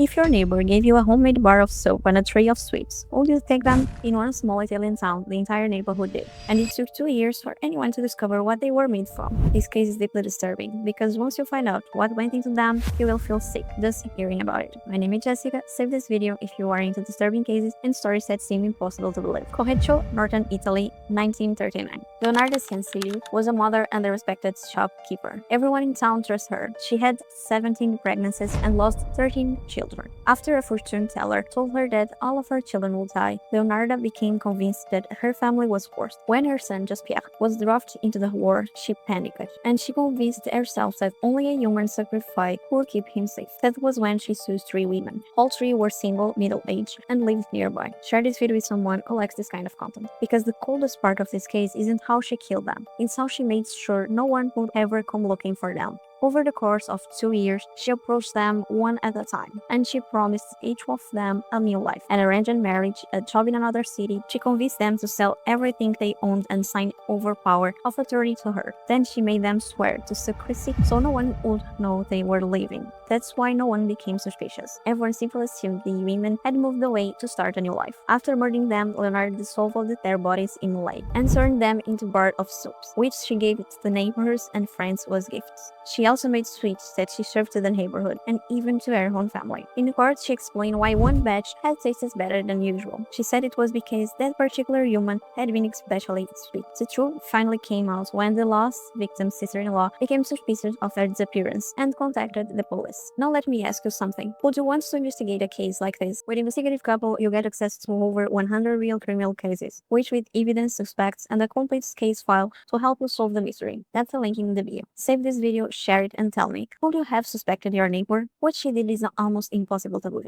If your neighbor gave you a homemade bar of soap and a tray of sweets, would you take them? In one small Italian town, the entire neighborhood did, and it took 2 years for anyone to discover what they were made from. This case is deeply disturbing, because once you find out what went into them, you will feel sick just hearing about it. My name is Jessica. Save this video if you are into disturbing cases and stories that seem impossible to believe. Correggio, Northern Italy, 1939. Leonardo Ciancilli was a mother and a respected shopkeeper. Everyone in town trusted her. She had 17 pregnancies and lost 13 children. After a fortune teller told her that all of her children would die, Leonardo became convinced that her family was forced. When her son, Pierre, was dropped into the war, she panicked, and she convinced herself that only a human sacrifice would keep him safe. That was when she chose 3 women. All 3 were single, middle-aged, and lived nearby. Share this video with someone who likes this kind of content, because the coldest part of this case isn't how she killed them, it's how she made sure no one would ever come looking for them. Over the course of 2 years, she approached them one at a time, and she promised each of them a new life, an arranged marriage, a job in another city. She convinced them to sell everything they owned and sign over power of attorney to her. Then she made them swear to secrecy so no one would know they were leaving. That's why no one became suspicious. Everyone simply assumed the women had moved away to start a new life. After murdering them, Leonardo dissolved their bodies in a lake and turned them into bars of soups, which she gave to the neighbors and friends as gifts. She also made sweets that she served to the neighborhood and even to her own family. In court, she explained why one batch had tasted better than usual. She said it was because that particular human had been especially sweet. The truth finally came out when the lost victim's sister-in-law became suspicious of her disappearance and contacted the police. Now let me ask you something. Would you want to investigate a case like this? With Investigative Couple, you get access to over 100 real criminal cases, which with evidence, suspects, and a complete case file to help you solve the mystery. That's the link in the video. Save this video, share it, and tell me, would you have suspected your neighbor? What she did is almost impossible to believe.